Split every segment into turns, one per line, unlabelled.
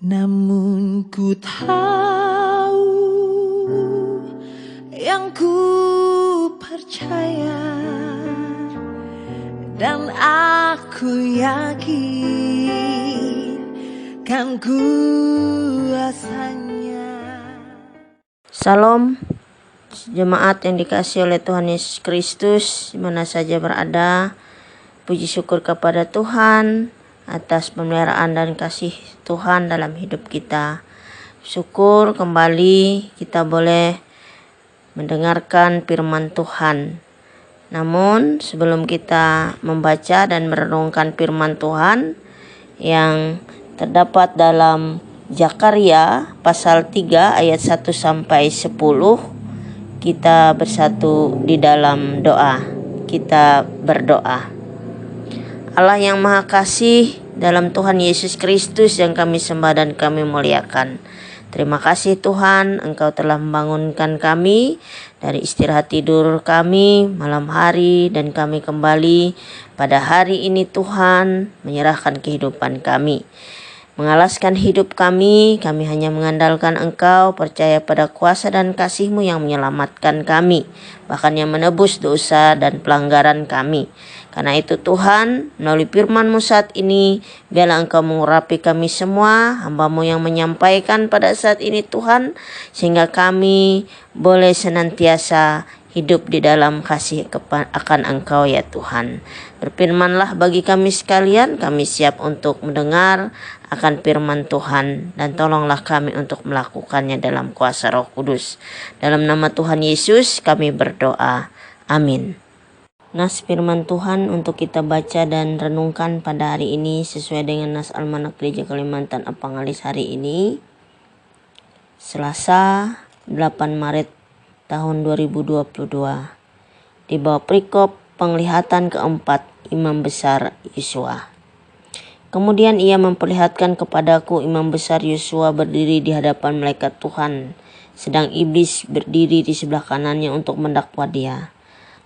Namun ku tahu yang ku percaya, dan aku yakin kan kuasanya.
Salam jemaat yang dikasihi oleh Tuhan Yesus Kristus, di mana saja berada. Puji syukur kepada Tuhan atas pemeliharaan dan kasih Tuhan dalam hidup kita. Syukur kembali kita boleh mendengarkan firman Tuhan. Namun sebelum kita membaca dan merenungkan firman Tuhan yang terdapat dalam Zakaria pasal 3 ayat 1 sampai 10, kita bersatu di dalam doa. Kita berdoa. Allah yang Maha Kasih, dalam Tuhan Yesus Kristus yang kami sembah dan kami muliakan. Terima kasih Tuhan, Engkau telah membangunkan kami dari istirahat tidur kami malam hari, dan kami kembali pada hari ini Tuhan menyerahkan kehidupan kami. Mengalaskan hidup kami hanya mengandalkan Engkau, percaya pada kuasa dan kasih-Mu yang menyelamatkan kami, bahkan yang menebus dosa dan pelanggaran kami. Karena itu Tuhan, melalui firman-Mu saat ini, biarlah Engkau mengurapi kami semua, hamba-Mu yang menyampaikan pada saat ini Tuhan, sehingga kami boleh senantiasa hidup di dalam kasih akan Engkau ya Tuhan. Berfirmanlah bagi kami sekalian, kami siap untuk mendengar akan firman Tuhan, dan tolonglah kami untuk melakukannya dalam kuasa Roh Kudus. Dalam nama Tuhan Yesus kami berdoa. Amin. Nas firman Tuhan untuk kita baca dan renungkan pada hari ini sesuai dengan Nas Almanak Gereja Kalimantan Apangalis hari ini, Selasa 8 Maret tahun 2022, di bawah perikop penglihatan keempat Imam Besar Yosua. Kemudian ia memperlihatkan kepadaku Imam Besar Yosua berdiri di hadapan malaikat Tuhan, sedang iblis berdiri di sebelah kanannya untuk mendakwa dia.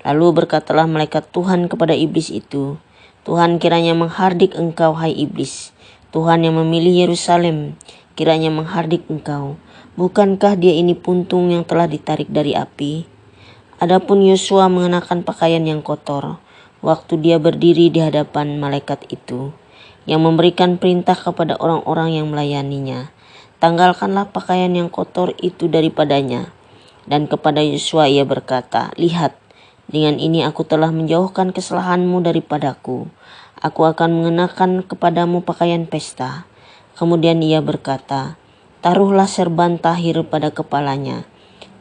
Lalu berkatalah malaikat Tuhan kepada iblis itu, Tuhan kiranya menghardik engkau, hai iblis. Tuhan yang memilih Yerusalem kiranya menghardik engkau. Bukankah dia ini puntung yang telah ditarik dari api? Adapun Yosua mengenakan pakaian yang kotor waktu dia berdiri di hadapan malaikat itu, yang memberikan perintah kepada orang-orang yang melayaninya, tanggalkanlah pakaian yang kotor itu daripadanya. Dan kepada Yosua ia berkata, lihat, dengan ini aku telah menjauhkan kesalahanmu daripadaku. Aku akan mengenakan kepadamu pakaian pesta. Kemudian ia berkata, taruhlah serban tahir pada kepalanya.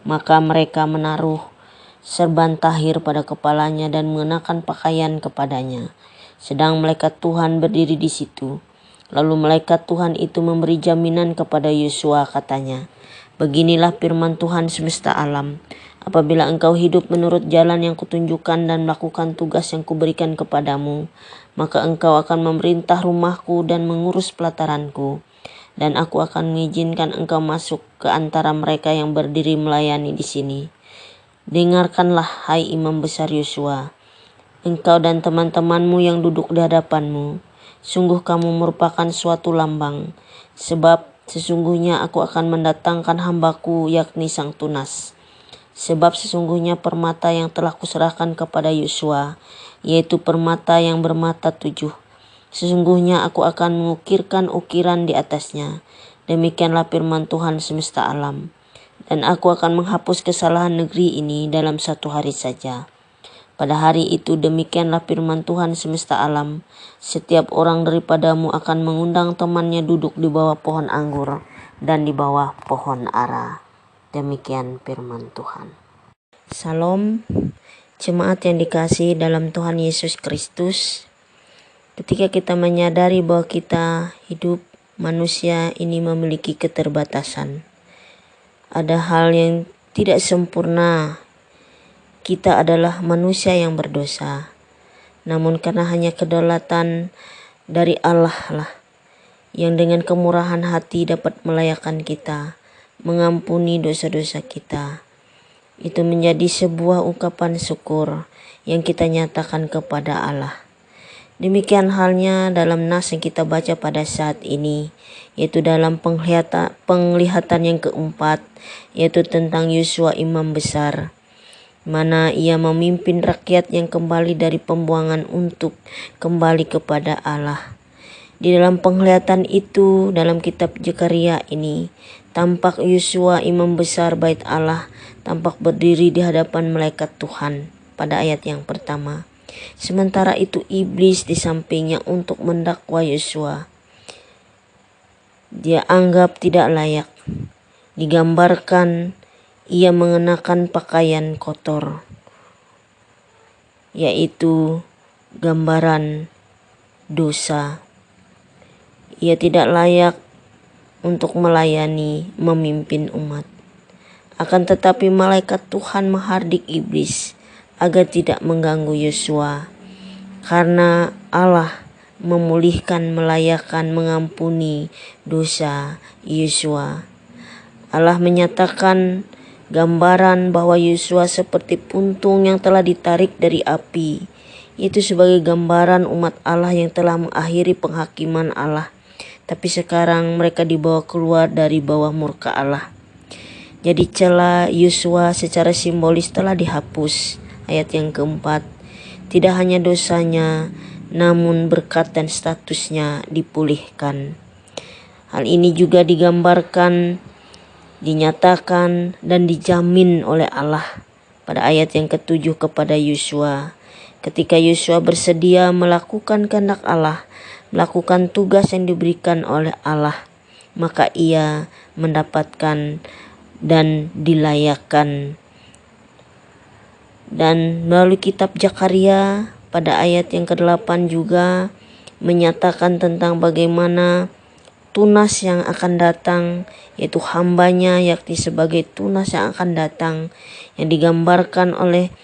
Maka mereka menaruh serban tahir pada kepalanya dan mengenakan pakaian kepadanya. Sedang malaikat Tuhan berdiri di situ. Lalu malaikat Tuhan itu memberi jaminan kepada Yosua, katanya, beginilah firman Tuhan semesta alam. Apabila engkau hidup menurut jalan yang kutunjukkan dan melakukan tugas yang kuberikan kepadamu, maka engkau akan memerintah rumahku dan mengurus pelataranku. Dan aku akan mengizinkan engkau masuk ke antara mereka yang berdiri melayani di sini. Dengarkanlah, hai Imam Besar Yosua, engkau dan teman-temanmu yang duduk di hadapanmu. Sungguh kamu merupakan suatu lambang, sebab sesungguhnya aku akan mendatangkan hambaku, yakni Sang Tunas. Sebab sesungguhnya permata yang telah kuserahkan kepada Yosua, yaitu permata yang bermata 7. Sesungguhnya aku akan mengukirkan ukiran di atasnya. Demikianlah firman Tuhan semesta alam. Dan aku akan menghapus kesalahan negeri ini dalam 1 hari saja. Pada hari itu demikianlah firman Tuhan semesta alam. Setiap orang daripadamu akan mengundang temannya duduk di bawah pohon anggur dan di bawah pohon ara. Demikian firman Tuhan. Salam jemaat yang dikasihi dalam Tuhan Yesus Kristus. Ketika kita menyadari bahwa kita hidup manusia ini memiliki keterbatasan, ada hal yang tidak sempurna. Kita adalah manusia yang berdosa. Namun karena hanya kedaulatan dari Allah lah yang dengan kemurahan hati dapat melayakkan kita, mengampuni dosa-dosa kita. Itu menjadi sebuah ungkapan syukur yang kita nyatakan kepada Allah. Demikian halnya dalam nas yang kita baca pada saat ini, yaitu dalam penglihatan yang keempat, yaitu tentang Yosua imam besar, mana ia memimpin rakyat yang kembali dari pembuangan untuk kembali kepada Allah. Di dalam penglihatan itu, dalam kitab Zekaria ini, tampak Yosua imam besar bait Allah tampak berdiri di hadapan malaikat Tuhan pada ayat yang pertama. Sementara itu iblis di sampingnya untuk mendakwa Yosua. Dia anggap tidak layak. Digambarkan ia mengenakan pakaian kotor, yaitu gambaran dosa. Ia tidak layak untuk melayani, memimpin umat. Akan tetapi malaikat Tuhan menghardik iblis agar tidak mengganggu Yosua, karena Allah memulihkan, melayakan, mengampuni dosa Yosua. Allah menyatakan gambaran bahwa Yosua seperti puntung yang telah ditarik dari api. Itu sebagai gambaran umat Allah yang telah mengakhiri penghakiman Allah, tapi sekarang mereka dibawa keluar dari bawah murka Allah. Jadi celah Yosua secara simbolis telah dihapus. Ayat yang keempat, tidak hanya dosanya, namun berkat dan statusnya dipulihkan. Hal ini juga digambarkan, dinyatakan, dan dijamin oleh Allah pada ayat yang ketujuh kepada Yosua. Ketika Yosua bersedia melakukan kehendak Allah, melakukan tugas yang diberikan oleh Allah, maka ia mendapatkan dan dilayakkan. Dan melalui kitab Zekaria pada ayat yang ke-8 juga menyatakan tentang bagaimana tunas yang akan datang, yaitu hambanya, yakni sebagai tunas yang akan datang, yang digambarkan oleh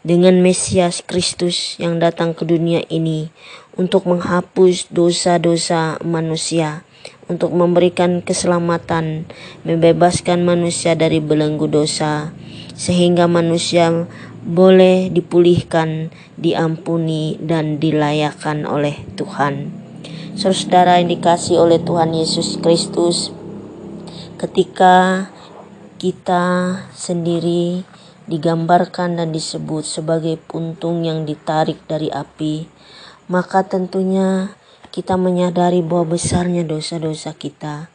dengan Mesias Kristus yang datang ke dunia ini untuk menghapus dosa-dosa manusia, untuk memberikan keselamatan, membebaskan manusia dari belenggu dosa, sehingga manusia boleh dipulihkan, diampuni, dan dilayakkan oleh Tuhan. Saudara yang dikasihi oleh Tuhan Yesus Kristus, ketika kita sendiri digambarkan dan disebut sebagai puntung yang ditarik dari api, maka tentunya kita menyadari bahwa besarnya dosa-dosa kita,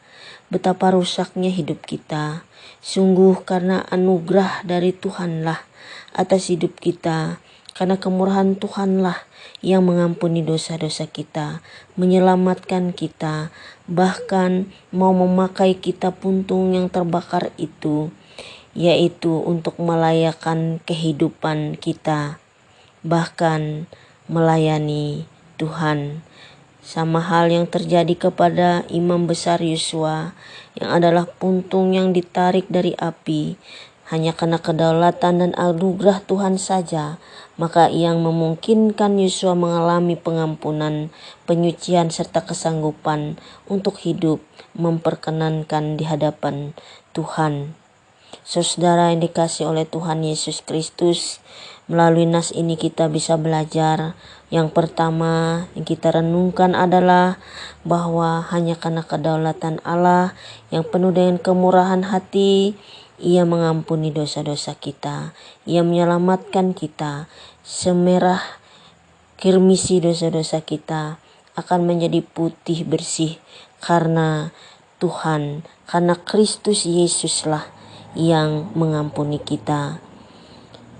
betapa rusaknya hidup kita. Sungguh karena anugerah dari Tuhanlah atas hidup kita, karena kemurahan Tuhanlah yang mengampuni dosa-dosa kita, menyelamatkan kita, bahkan mau memakai kita puntung yang terbakar itu, yaitu untuk melayakkan kehidupan kita, bahkan melayani Tuhan. Sama hal yang terjadi kepada imam besar Yosua, yang adalah puntung yang ditarik dari api. Hanya karena kedaulatan dan anugerah Tuhan saja, maka yang memungkinkan Yosua mengalami pengampunan, penyucian, serta kesanggupan untuk hidup memperkenankan di hadapan Tuhan. Saudara yang dikasihi oleh Tuhan Yesus Kristus, melalui nas ini kita bisa belajar. Yang pertama yang kita renungkan adalah bahwa hanya karena kedaulatan Allah yang penuh dengan kemurahan hati, Ia mengampuni dosa-dosa kita, Ia menyelamatkan kita. Semerah kirmisi dosa-dosa kita akan menjadi putih bersih karena Tuhan, karena Kristus Yesuslah yang mengampuni kita.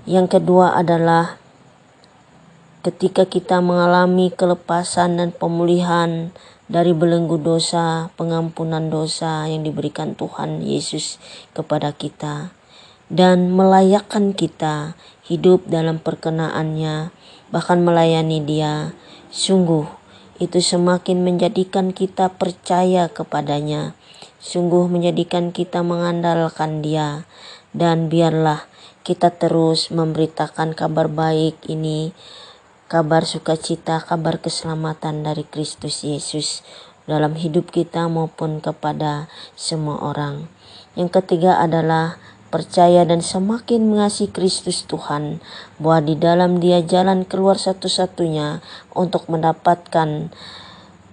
Yang kedua adalah ketika kita mengalami kelepasan dan pemulihan dari belenggu dosa, pengampunan dosa yang diberikan Tuhan Yesus kepada kita, dan melayakkan kita hidup dalam perkenaannya, bahkan melayani Dia, sungguh itu semakin menjadikan kita percaya kepadanya, sungguh menjadikan kita mengandalkan Dia. Dan biarlah kita terus memberitakan kabar baik ini, kabar sukacita, kabar keselamatan dari Kristus Yesus dalam hidup kita maupun kepada semua orang. Yang ketiga adalah percaya dan semakin mengasihi Kristus Tuhan, bahwa di dalam Dia jalan keluar satu-satunya untuk mendapatkan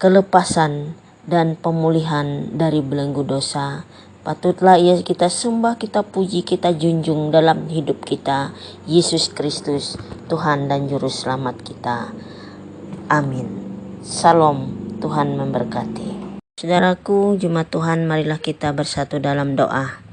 kelepasan dan pemulihan dari belenggu dosa. Patutlah kita sembah, kita puji, kita junjung dalam hidup kita, Yesus Kristus, Tuhan dan Juru Selamat kita. Amin. Salam, Tuhan memberkati. Saudaraku, jemaat Tuhan, marilah kita bersatu dalam doa.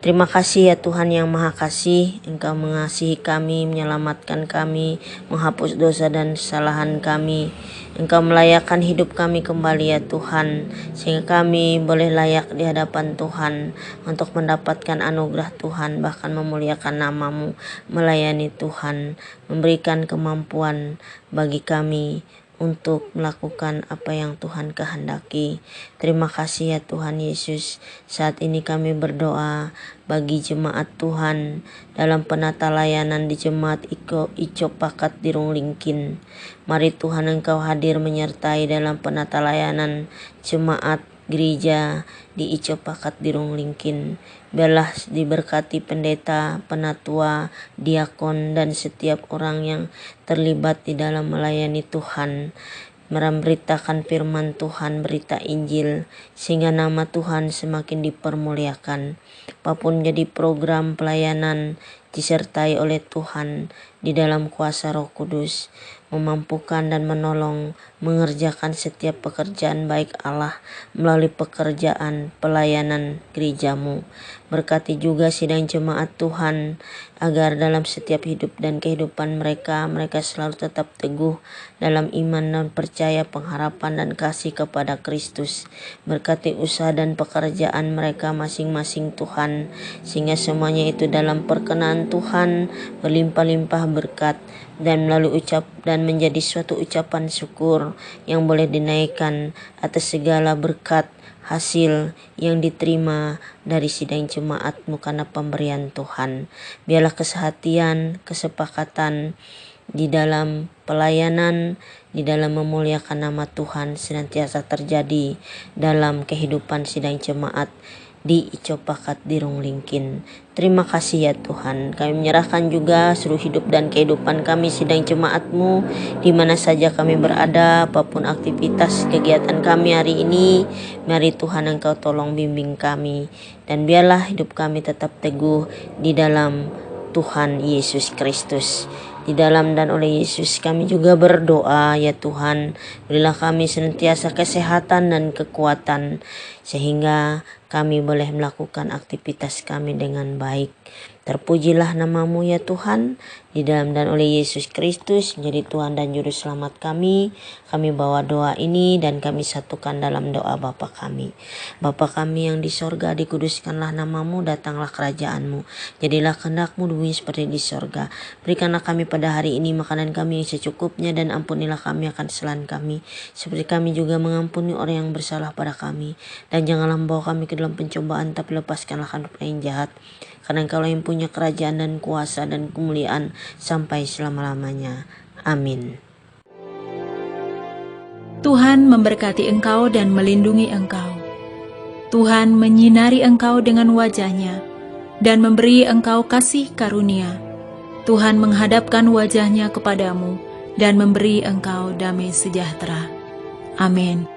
Terima kasih ya Tuhan yang Maha Kasih, Engkau mengasihi kami, menyelamatkan kami, menghapus dosa dan kesalahan kami. Engkau melayakkan hidup kami kembali ya Tuhan, sehingga kami boleh layak di hadapan Tuhan untuk mendapatkan anugerah Tuhan, bahkan memuliakan nama-Mu, melayani Tuhan, memberikan kemampuan bagi kami untuk melakukan apa yang Tuhan kehendaki. Terima kasih ya Tuhan Yesus. Saat ini kami berdoa bagi jemaat Tuhan dalam penata layanan di jemaat Ico Pakat di Runglingkin. Mari Tuhan Engkau hadir menyertai dalam penata layanan jemaat gereja di Ico Pakat di Runglingkin. Biarlah diberkati pendeta, penatua, diakon, dan setiap orang yang terlibat di dalam melayani Tuhan, memberitakan firman Tuhan, berita Injil, sehingga nama Tuhan semakin dipermuliakan. Apapun jadi program pelayanan, disertai oleh Tuhan di dalam kuasa Roh Kudus, memampukan dan menolong mengerjakan setiap pekerjaan baik Allah melalui pekerjaan pelayanan gereja-Mu. Berkati juga sidang jemaat Tuhan, agar dalam setiap hidup dan kehidupan mereka selalu tetap teguh dalam iman dan percaya, pengharapan dan kasih kepada Kristus. Berkati usaha dan pekerjaan mereka masing-masing Tuhan, sehingga semuanya itu dalam perkenan Tuhan berlimpah-limpah berkat, dan melalui menjadi suatu ucapan syukur yang boleh dinaikkan atas segala berkat hasil yang diterima dari sidang jemaat-Mu karena pemberian Tuhan. Biarlah kesehatian, kesepakatan di dalam pelayanan, di dalam memuliakan nama Tuhan senantiasa terjadi dalam kehidupan sidang jemaat di Ico Pakat di Runglingkin. Terima kasih ya Tuhan. Kami menyerahkan juga seluruh hidup dan kehidupan kami sidang jemaat-Mu, di mana saja kami berada, apapun aktivitas kegiatan kami hari ini. Mari Tuhan Engkau tolong bimbing kami, dan biarlah hidup kami tetap teguh di dalam Tuhan Yesus Kristus. Di dalam dan oleh Yesus kami juga berdoa ya Tuhan, berilah kami senantiasa kesehatan dan kekuatan, sehingga kami boleh melakukan aktivitas kami dengan baik. Terpujilah nama-Mu ya Tuhan, di dalam dan oleh Yesus Kristus menjadi Tuhan dan Juru Selamat kami. Kami bawa doa ini dan kami satukan dalam doa Bapa kami. Bapa kami yang di sorga, dikuduskanlah nama-Mu, datanglah kerajaan-Mu. Jadilah kehendak-Mu di bumi seperti di sorga. Berikanlah kami pada hari ini makanan kami yang secukupnya, dan ampunilah kami akan kesalahan kami, seperti kami juga mengampuni orang yang bersalah pada kami. Dan janganlah membawa kami ke dalam pencobaan, tapi lepaskanlah kami dari yang jahat. Karena Engkau yang punya kerajaan dan kuasa dan kemuliaan sampai selama-lamanya. Amin.
Tuhan memberkati engkau dan melindungi engkau. Tuhan menyinari engkau dengan wajah-Nya dan memberi engkau kasih karunia. Tuhan menghadapkan wajah-Nya kepadamu dan memberi engkau damai sejahtera. Amin.